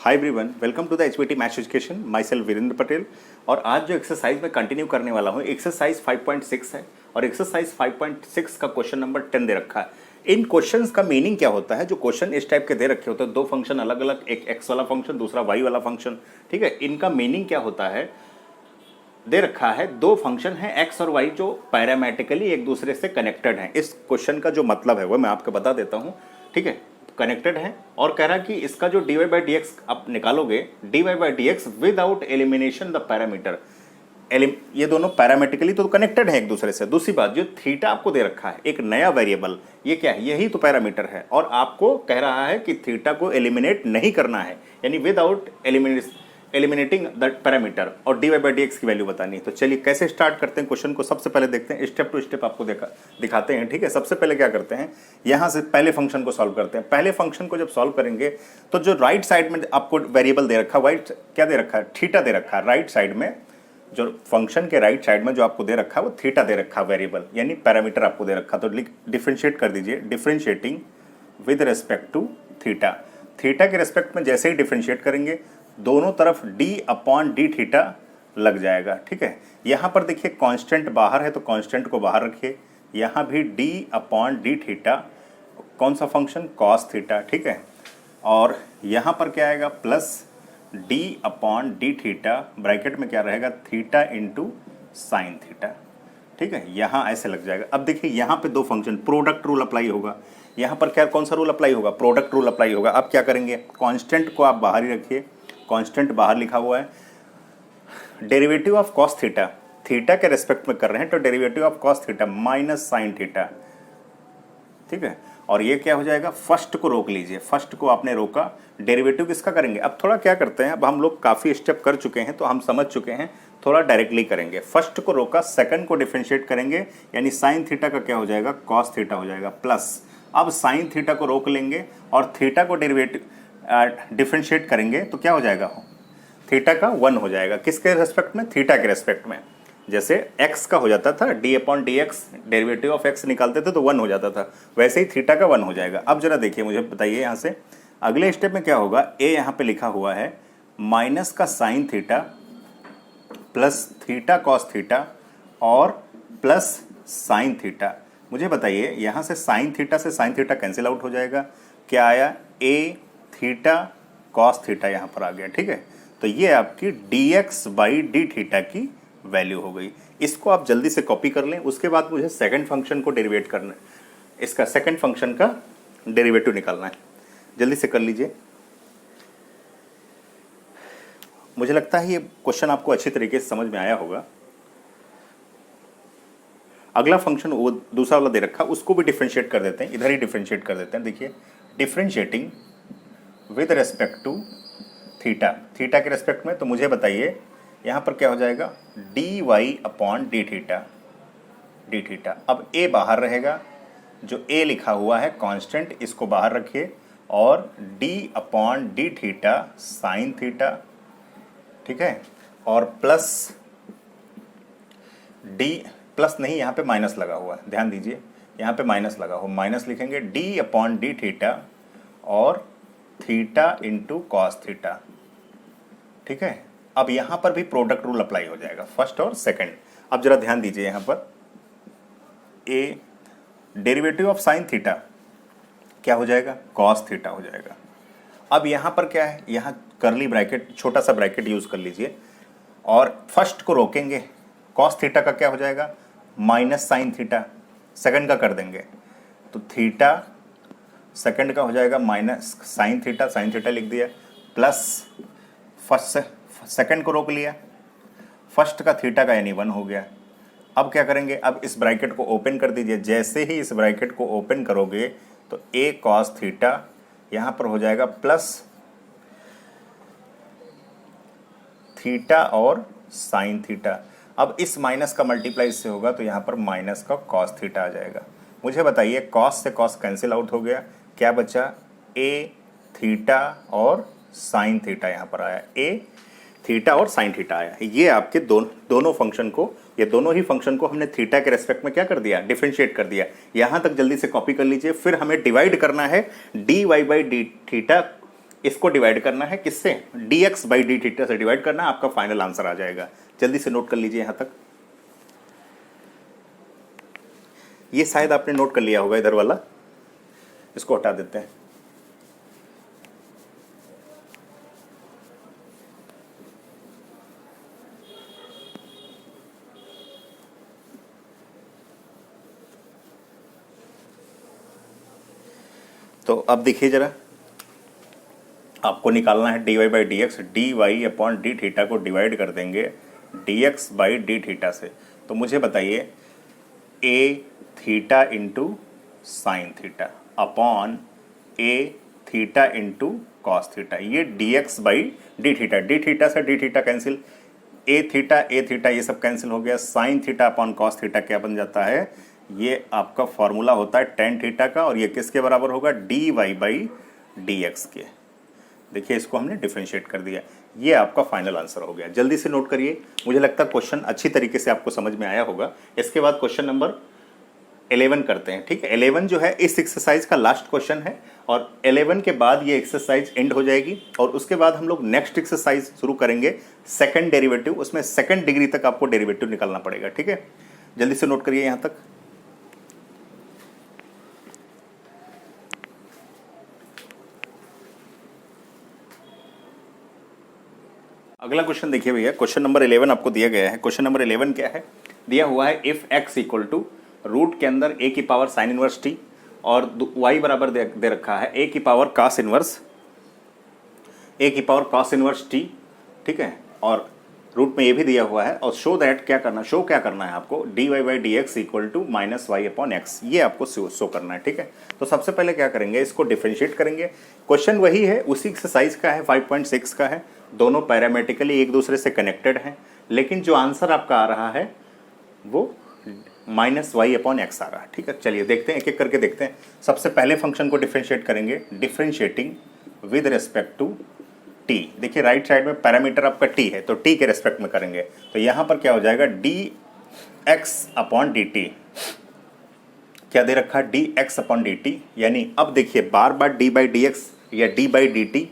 Hi everyone, welcome to the HPT maths education. Myself Virendra Patel. और आज जो exercise में कंटिन्यू करने वाला हूँ, एक्सरसाइज 5.6 है और एक्सरसाइज 5.6 का क्वेश्चन नंबर 10 दे रखा है। इन क्वेश्चंस का मीनिंग क्या होता है? जो क्वेश्चन इस टाइप के दे रखे होते हैं, दो फंक्शन अलग अलग, एक एक्स वाला फंक्शन, दूसरा वाई वाला फंक्शन, ठीक है। इनका मीनिंग क्या होता है? दे रखा है दो फंक्शन है एक्स और वाई जो पैरामेट्रिकली एक दूसरे से कनेक्टेड हैं। इस क्वेश्चन का जो मतलब है वो मैं आपको बता देता हूँ, ठीक है। कनेक्टेड है और कह रहा है कि इसका जो dy बाई डी एक्स आप निकालोगे, dy by d x without elimination the parameter. ये दोनों पैरामेट्रिकली तो कनेक्टेड है एक दूसरे से। दूसरी बात, जो थीटा आपको दे रखा है एक नया वेरिएबल, ये क्या है? यही तो पैरामीटर है और आपको कह रहा है कि थीटा को एलिमिनेट नहीं करना है, यानी विदाउट एलिमिनेटिंग द पैरामीटर, और dy बाई डी एक्स की वैल्यू बतानी है। तो चलिए कैसे स्टार्ट करते हैं क्वेश्चन को। सबसे पहले देखते हैं, स्टेप टू स्टेप आपको दिखाते हैं, ठीक है। सबसे पहले क्या करते हैं, यहाँ से पहले फंक्शन को सॉल्व करते हैं। पहले फंक्शन को जब सॉल्व करेंगे तो जो राइट साइड में आपको वेरिएबल दे रखा है, क्या दे रखा है? थीटा दे रखा है। राइट साइड में जो फंक्शन के राइट साइड में जो आपको दे रखा है वो थीटा दे रखा है, वेरिएबल यानी पैरामीटर आपको दे रखा। तो डिफ्रेंशिएट कर दीजिए, differentiating with respect to theta. Theta के रेस्पेक्ट में जैसे ही डिफ्रेंशिएट करेंगे दोनों तरफ d अपॉन डी थीटा लग जाएगा, ठीक है। यहाँ पर देखिए कांस्टेंट बाहर है तो कांस्टेंट को बाहर रखिए। यहाँ भी d अपॉन डी थीटा, कौन सा फंक्शन? कॉस थीटा, ठीक है। और यहाँ पर क्या आएगा? Plus d upon d theta, bracket में क्या रहेगा? थीटा इंटू साइन थीटा, ठीक है। यहाँ ऐसे लग जाएगा। अब देखिए यहाँ पे दो फंक्शन, प्रोडक्ट रूल अप्लाई होगा। यहाँ पर क्या, कौन सा रूल अप्लाई होगा? प्रोडक्ट रूल अप्लाई होगा। अब क्या करेंगे? कांस्टेंट को आप बाहर ही रखिए, कांस्टेंट बाहर लिखा हुआ है। Derivative of cos theta, theta के रेस्पेक्ट में कर रहे हैं तो derivative of cos theta minus sine theta, ठीक है। और ये क्या हो जाएगा? फर्स्ट को रोक लीजिए, फर्स्ट को आपने रोका, डेरिवेटिव किसका करेंगे? अब थोड़ा क्या करते हैं, अब हम लोग काफ़ी स्टेप कर चुके हैं तो हम समझ चुके हैं, थोड़ा डायरेक्टली करेंगे। फर्स्ट को रोका, सेकंड को डिफरेंशिएट करेंगे, यानी साइन थीटा का क्या हो जाएगा? कॉस थीटा हो जाएगा। प्लस अब साइन थीटा को रोक लेंगे और थीटा को डेरिवेटिव डिफरेंशिएट करेंगे तो क्या हो जाएगा? थीटा का 1 हो जाएगा। किसके रेस्पेक्ट में? थीटा के रेस्पेक्ट में। जैसे x का हो जाता था d upon D x, derivative of x निकालते थे तो 1 हो जाता था, वैसे ही थीटा का 1 हो जाएगा। अब जरा देखिए, मुझे बताइए यहाँ से अगले स्टेप में क्या होगा। a यहाँ पे लिखा हुआ है माइनस का sine theta plus theta cos theta और प्लस साइन थीटा। मुझे बताइए यहाँ से साइन थीटा से साइन थीटा कैंसिल आउट हो जाएगा। क्या आया? a थीटा कॉस थीटा यहाँ पर आ गया, ठीक है। तो ये आपकी dx बाई डी थीटा की वैल्यू हो गई। इसको आप जल्दी से कॉपी कर लें। उसके बाद मुझे सेकंड फंक्शन को डेरिवेट करना है, इसका सेकंड फंक्शन का डेरिवेटिव निकालना है। जल्दी से कर लीजिए। मुझे लगता है ये क्वेश्चन आपको अच्छी तरीके से समझ में आया होगा। अगला फंक्शन वो दूसरा वाला दे रखा, उसको भी डिफरेंशिएट कर देते हैं, इधर ही डिफरेंशिएट कर देते हैं। देखिए, differentiating with respect to theta, theta के रेस्पेक्ट में। तो मुझे बताइए यहाँ पर क्या हो जाएगा? D y upon d theta, d theta. अब a बाहर रहेगा, जो a लिखा हुआ है कांस्टेंट, इसको बाहर रखिए, और d upon d theta sine theta, ठीक है। और प्लस d, प्लस नहीं, यहाँ पे माइनस लगा हुआ है, ध्यान दीजिए, यहाँ पे माइनस लगा हुआ, माइनस लिखेंगे, d अपॉन डी थीटा और थीटा इंटू कॉस थीटा, ठीक है। अब यहाँ पर भी प्रोडक्ट रूल अप्लाई हो जाएगा, फर्स्ट और सेकंड। अब जरा ध्यान दीजिए, यहाँ पर a derivative of sine theta क्या हो जाएगा? कॉस थीटा हो जाएगा। अब यहाँ पर क्या है? यहाँ करली ब्रैकेट, छोटा सा ब्रैकेट यूज कर लीजिए और फर्स्ट को रोकेंगे। कॉस थीटा का क्या हो जाएगा? माइनस साइन थीटा, सेकंड का कर देंगे तो थीटा सेकंड का हो जाएगा minus sine theta, sine theta लिख दिया, प्लस फर्स्ट सेकंड को रोक लिया, फर्स्ट का थीटा का यानी 1 हो गया। अब क्या करेंगे? अब इस ब्रैकेट को ओपन कर दीजिए। जैसे ही इस ब्रैकेट को ओपन करोगे तो a कॉस थीटा यहाँ पर हो जाएगा प्लस थीटा और साइन थीटा। अब इस माइनस का मल्टीप्लाई इससे होगा तो यहाँ पर माइनस का कॉस थीटा आ जाएगा। मुझे बताइए, कॉस से कॉस कैंसिल आउट हो गया, क्या बचा? a थीटा और साइन थीटा यहाँ पर आया, a थीटा और साइन थीटा आया। ये आपके दोनों फंक्शन को, ये दोनों ही फंक्शन को हमने थीटा के रेस्पेक्ट में क्या कर दिया? डिफरेंशिएट कर दिया। यहाँ तक जल्दी से कॉपी कर लीजिए। फिर हमें डिवाइड करना है dy बाई डी थीटा इसको डिवाइड करना है किससे, dx बाई डी थीटा से डिवाइड करना है, आपका फाइनल आंसर आ जाएगा। जल्दी से नोट कर लीजिए यहां तक। ये शायद आपने नोट कर लिया होगा इधर वाला, इसको हटा देते हैं। तो अब देखिए जरा, आपको निकालना है dy by d x, d y upon d theta को डिवाइड कर देंगे dx बाई डी थीटा से। तो मुझे बताइए a theta into sine theta upon a theta into cos theta, ये dx बाई डी थीटा से D theta cancel, a theta ये सब कैंसिल हो गया, sine theta upon cos theta क्या बन जाता है, ये आपका फॉर्मूला होता है टेन थीटा का, और ये किसके बराबर होगा, dy बाई डी एक्स के। देखिए इसको हमने डिफरेंशिएट कर दिया, ये आपका फाइनल आंसर हो गया। जल्दी से नोट करिए, मुझे लगता है क्वेश्चन अच्छी तरीके से आपको समझ में आया होगा। इसके बाद क्वेश्चन नंबर 11 करते हैं, ठीक है। 11 जो है इस एक्सरसाइज का लास्ट क्वेश्चन है, और 11 के बाद ये एक्सरसाइज एंड हो जाएगी, और उसके बाद हम लोग नेक्स्ट एक्सरसाइज शुरू करेंगे, सेकंड डेरिवेटिव। उसमें सेकंड डिग्री तक आपको डेरिवेटिव निकालना पड़ेगा, ठीक है। जल्दी से नोट करिए यहां तक। अगला क्वेश्चन देखिए भैया, क्वेश्चन नंबर 11 आपको दिया गया है। क्वेश्चन नंबर 11 क्या है, दिया हुआ है if x equal to root के अंदर a की पावर साइन इनवर्स t, और y बराबर दे रखा है a की पावर cos इनवर्स t, ठीक है, और रूट में ये भी दिया हुआ है। और शो दैट क्या करना है आपको, dy by d x equal to minus y upon x, ये आपको शो करना है, ठीक है। तो सबसे पहले क्या करेंगे, इसको डिफरेंशिएट करेंगे। क्वेश्चन वही है, उसी एक्सरसाइज का है, 5.6 का है, दोनों पैरामेट्रिकली एक दूसरे से कनेक्टेड हैं, लेकिन जो आंसर आपका आ रहा है वो माइनस वाई अपॉन एक्स आ रहा है, ठीक है। चलिए देखते हैं, एक एक करके देखते हैं। सबसे पहले फंक्शन को डिफरेंशिएट करेंगे, differentiating with respect to t. देखिए राइट साइड में पैरामीटर आपका टी है, तो टी के रेस्पेक्ट में करेंगे, तो यहाँ पर क्या हो जाएगा, D x upon D T. क्या दे रखा है, d x upon D T, यानी अब देखिए बार बार डी बाई डी एक्स या डी बाई डी टी,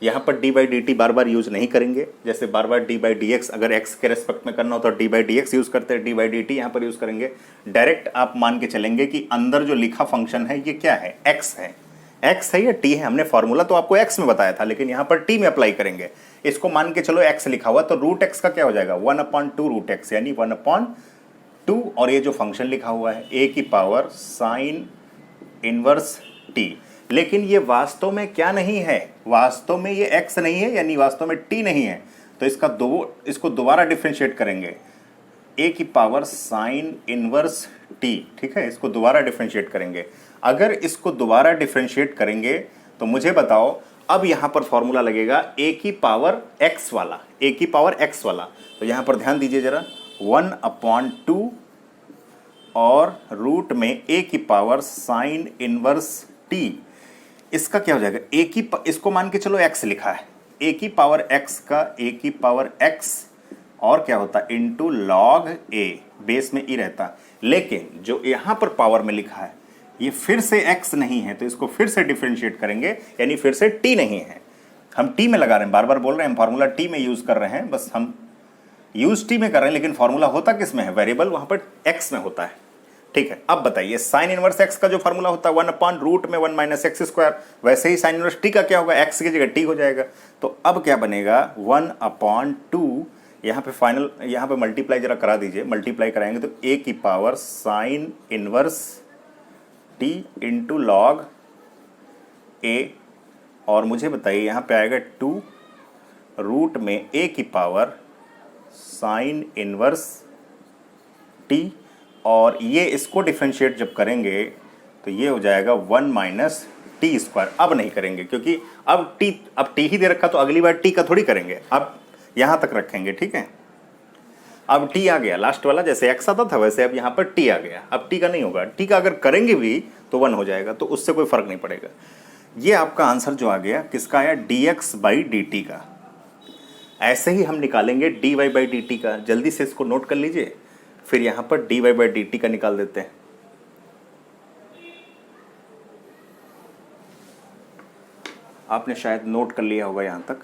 यहाँ पर D by d T bar bar use नहीं करेंगे। जैसे बार बार डी बाई डी एक्स अगर एक्स के रेस्पेक्ट में करना हो तो D by d x use करते हैं, डी बाई डी टी यहाँ पर यूज़ करेंगे। डायरेक्ट आप मान के चलेंगे कि अंदर जो लिखा फंक्शन है ये क्या है, एक्स है। एक्स है या टी है, हमने फॉर्मूला तो आपको एक्स में बताया था, लेकिन यहाँ पर टी में अप्लाई करेंगे। इसको मान के चलो एक्स लिखा हुआ, तो रूट एक्स का क्या हो जाएगा, 1/2 रूट एक्स, यानी 1/2, और ये जो फंक्शन लिखा हुआ है ए की पावर साइन इनवर्स टी। लेकिन ये वास्तव में क्या नहीं है, वास्तव में ये x नहीं है, यानी वास्तव में t नहीं है। तो इसको दोबारा डिफरेंशिएट करेंगे, a की पावर साइन इनवर्स t, ठीक है। इसको दोबारा डिफरेंशिएट करेंगे। अगर इसको दोबारा डिफरेंशिएट करेंगे तो मुझे बताओ, अब यहाँ पर फॉर्मूला लगेगा a की पावर x वाला, a की पावर x वाला। तो यहाँ पर ध्यान दीजिए जरा, 1/2 और रूट में a की पावर साइन इनवर्स t, इसका क्या हो जाएगा, इसको मान के चलो x लिखा है, a की पावर x का a की पावर x, और क्या होता है इनटू लॉग a, बेस में e रहता। लेकिन जो यहाँ पर पावर में लिखा है ये फिर से x नहीं है, तो इसको फिर से डिफरेंशिएट करेंगे, यानी फिर से t नहीं है। हम t में लगा रहे हैं, बार बार बोल रहे हैं, हम फार्मूला t में यूज कर रहे हैं, बस हम यूज t में कर रहे हैं, लेकिन फार्मूला होता किस में है, वेरिएबल वहां पर x में होता है, ठीक है। अब बताइए साइन इनवर्स x का जो फार्मूला होता है 1/√में 1 - x², वैसे ही साइन इनवर्स t का क्या होगा, x की जगह t हो जाएगा। तो अब क्या बनेगा, 1/2, यहाँ पे फाइनल, यहाँ पे मल्टीप्लाई जरा करा दीजिए, मल्टीप्लाई कराएंगे तो a की power sine inverse t into log a, और मुझे बताइए यहाँ पे आएगा 2 रूट में a की पावर साइन इनवर्स t, और ये इसको डिफरेंशिएट जब करेंगे तो ये हो जाएगा 1 - t²। अब नहीं करेंगे क्योंकि अब t ही दे रखा, तो अगली बार t का थोड़ी करेंगे, अब यहाँ तक रखेंगे, ठीक है। अब t आ गया लास्ट वाला, जैसे x आता था वैसे अब यहाँ पर t आ गया। अब t का नहीं होगा, t का अगर करेंगे भी तो 1 हो जाएगा, तो उससे कोई फर्क नहीं पड़ेगा। ये आपका आंसर जो आ गया किसका आया, dx बाई dt का। ऐसे ही हम निकालेंगे dy बाई dt का, जल्दी से इसको नोट कर लीजिए, फिर यहाँ पर dy बाई dt का निकाल देते हैं। आपने शायद नोट कर लिया होगा यहाँ तक।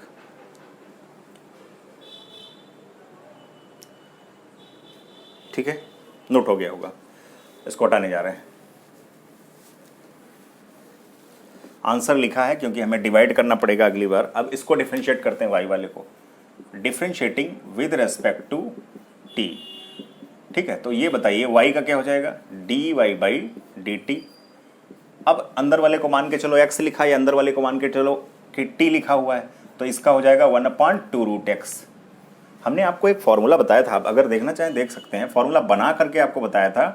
ठीक है, नोट हो गया होगा, इसको हटाने जा रहे हैं। आंसर लिखा है क्योंकि हमें डिवाइड करना पड़ेगा अगली बार। अब इसको डिफरेंशिएट करते हैं वाई वाले को, differentiating with respect to t. ठीक है, तो ये बताइए y का क्या हो जाएगा, d y by d t. अब अंदर वाले को मान के चलो x लिखा है, या अंदर वाले को मान के चलो कि t लिखा हुआ है, तो इसका हो जाएगा 1/2√x। हमने आपको एक फॉर्मूला बताया था, आप अगर देखना चाहें देख सकते हैं, फॉर्मूला बना करके आपको बताया था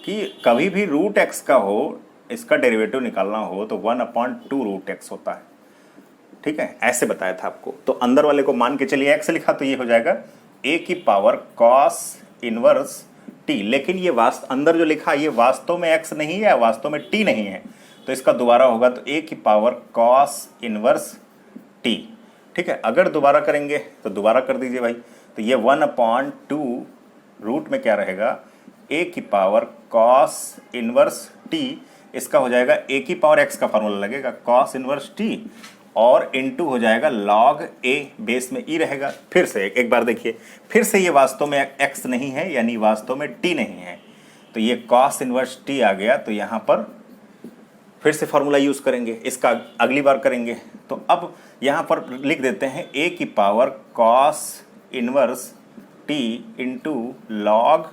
कि कभी भी √x का हो, इसका डेरिवेटिव निकालना हो तो 1/2√x होता है। ठीक है, ऐसे बताया था आपको। तो अंदर वाले को मान के चलिए x लिखा, तो ये हो जाएगा a की पावर cos इनवर्स t। लेकिन ये अंदर जो लिखा ये वास्तव में x नहीं है, वास्तव में t नहीं है, तो इसका दोबारा होगा तो a की पावर cos इनवर्स t। ठीक है, अगर दोबारा करेंगे तो दोबारा कर दीजिए भाई, तो ये 1/2 रूट में क्या रहेगा, a की पावर cos इनवर्स t, इसका हो जाएगा a की पावर x का फॉर्मूला लगेगा cos इनवर्स t, और इनटू हो जाएगा log a, बेस में e रहेगा। फिर से एक बार देखिए, फिर से ये वास्तव में x नहीं है, यानी वास्तव में t नहीं है, तो ये cos इनवर्स t आ गया। तो यहाँ पर फिर से फॉर्मूला यूज करेंगे, इसका अगली बार करेंगे। तो अब यहाँ पर लिख देते हैं a की power cos inverse t into log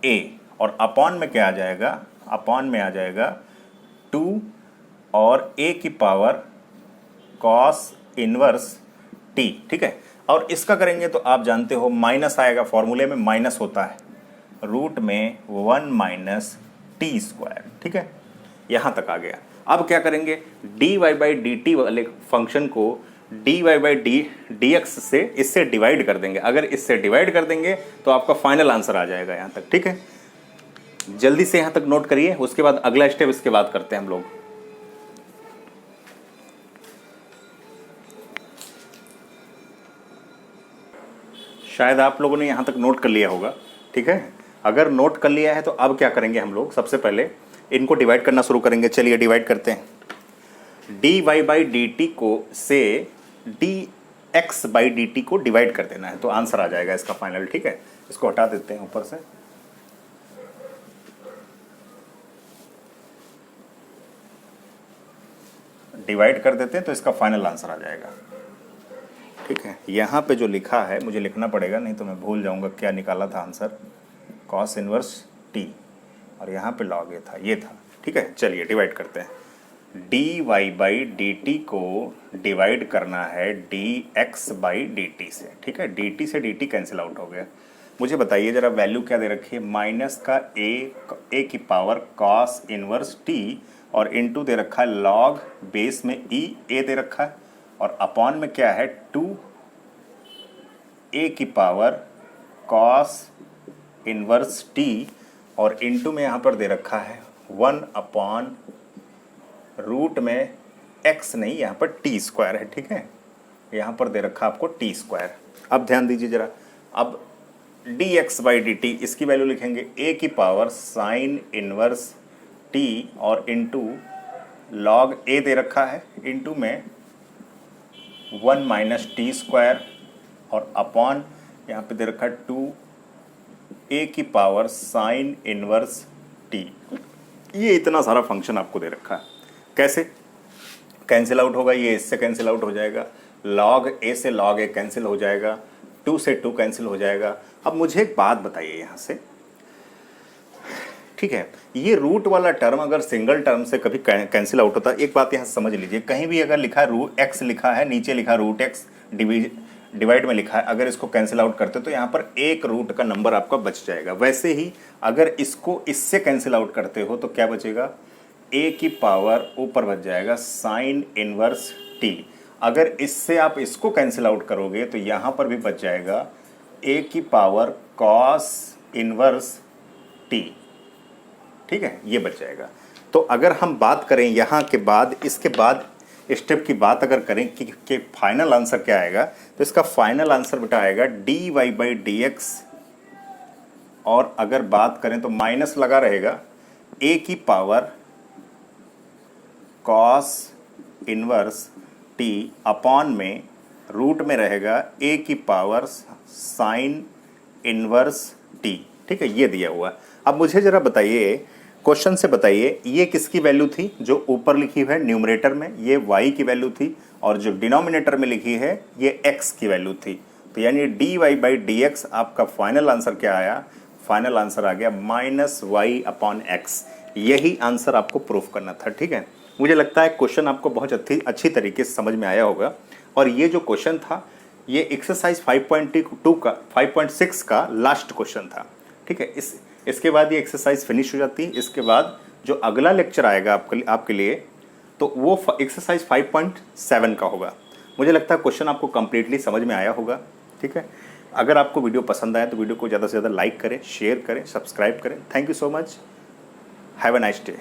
a, और अपॉन में क्या आ जाएगा, अपॉन में आ जाएगा 2 और a की पावर cos इनवर्स t। ठीक है, और इसका करेंगे तो आप जानते हो माइनस आएगा, फॉर्मूले में माइनस होता है, रूट में 1 माइनस टी स्क्वायर। ठीक है, यहाँ तक आ गया। अब क्या करेंगे, d y by d t वाले फंक्शन को d y by d x से इससे डिवाइड कर देंगे। अगर इससे डिवाइड कर देंगे तो आपका फाइनल आंसर आ जाएगा यहाँ तक। ठीक है, जल्दी से यहाँ तक नोट करिए, उसके बाद अगला स्टेप इसके बाद करते हैं हम लोग। शायद आप लोगों ने यहाँ तक नोट कर लिया होगा। ठीक है, अगर नोट कर लिया है तो अब क्या करेंगे हम लोग, सबसे पहले इनको डिवाइड करना शुरू करेंगे। चलिए डिवाइड करते हैं। D y by d t को से d x by d t को डिवाइड कर देना है, तो आंसर आ जाएगा इसका फाइनल। ठीक है, इसको हटा देते हैं ऊपर से। डिवाइड कर देते हैं तो इसका फाइनल आंसर आ जाएगा। ठीक है, यहाँ पे जो लिखा है मुझे लिखना पड़ेगा, नहीं तो मैं भूल जाऊँगा क्या निकाला था आंसर, cos इनवर्स t, और यहाँ पे log a था, ये था। ठीक है, चलिए डिवाइड करते हैं। D y by d t को डिवाइड करना है d x by d t से। ठीक है, डी टी से डी टी कैंसिल आउट हो गया। मुझे बताइए ज़रा वैल्यू क्या दे रखी है, माइनस का a की पावर cos इनवर्स t, और इनटू दे रखा है log बेस में e a दे रखा है, और अपॉन में क्या है 2 a की पावर cos इनवर्स t, और इनटू में यहाँ पर दे रखा है 1/, रूट में x नहीं, यहाँ पर t स्क्वायर है। ठीक है, यहाँ पर दे रखा आपको t स्क्वायर। अब ध्यान दीजिए जरा, अब dx बाई डी टी, इसकी वैल्यू लिखेंगे a की पावर साइन इनवर्स t, और इनटू log a दे रखा है, इनटू में 1 माइनस टी स्क्वायर, और अपॉन यहाँ पे दे रखा है 2 a की पावर साइन इनवर्स t। ये इतना सारा फंक्शन आपको दे रखा है। कैसे कैंसिल आउट होगा, ये इससे कैंसिल आउट हो जाएगा, log a से log a कैंसिल हो जाएगा, 2 से 2 कैंसिल हो जाएगा। अब मुझे एक बात बताइए यहाँ से, ठीक है, ये रूट वाला टर्म अगर सिंगल टर्म से कभी कैंसिल आउट होता है, एक बात यहाँ समझ लीजिए, कहीं भी अगर लिखा है x लिखा है, नीचे लिखा रूट x, डिवाइड में लिखा है, अगर इसको कैंसिल आउट करते तो यहाँ पर एक रूट का नंबर आपका बच जाएगा। वैसे ही अगर इसको इससे कैंसिल आउट करते हो तो क्या बचेगा, a की पावर ऊपर बच जाएगा साइन इनवर्स t। अगर इससे आप इसको कैंसिल आउट करोगे तो यहाँ पर भी बच जाएगा a की पावर cos इनवर्स t। ठीक है, ये बच जाएगा। तो अगर हम बात करें यहाँ के बाद, इसके बाद स्टेप की बात अगर करें कि फाइनल आंसर क्या आएगा, तो इसका फाइनल आंसर बेटा आएगा d y by d x, और अगर बात करें तो माइनस लगा रहेगा a की power cos inverse T upon में रूट में रहेगा a की पावर साइन इनवर्स टी। ठीक है, ये दिया हुआ। अब मुझे जरा बताइए, क्वेश्चन से बताइए, ये किसकी वैल्यू थी जो ऊपर लिखी हुई है न्यूमरेटर में, ये y की वैल्यू थी, और जो डिनोमिनेटर में लिखी है ये x की वैल्यू थी। तो यानी dy/dx आपका फाइनल आंसर क्या आया? फाइनल आंसर आ गया -y/x। यही आंसर आपको प्रूफ करना था। ठीक है, मुझे लगता है क्वेश्चन आपको बहुत अच्छी तरीके से समझ में आया होगा। और ये जो क्वेश्चन था ये एक्सरसाइज 5.6 का लास्ट क्वेश्चन था। ठीक है, इसके बाद ये एक्सरसाइज फिनिश हो जाती है। इसके बाद जो अगला लेक्चर आएगा आपके लिए तो वो एक्सरसाइज 5.7 का होगा। मुझे लगता है क्वेश्चन आपको कंप्लीटली समझ में आया होगा। ठीक है, अगर आपको वीडियो पसंद आया तो वीडियो को ज़्यादा से ज़्यादा लाइक करें, शेयर करें, सब्सक्राइब करें। Thank you so much. Have a nice day.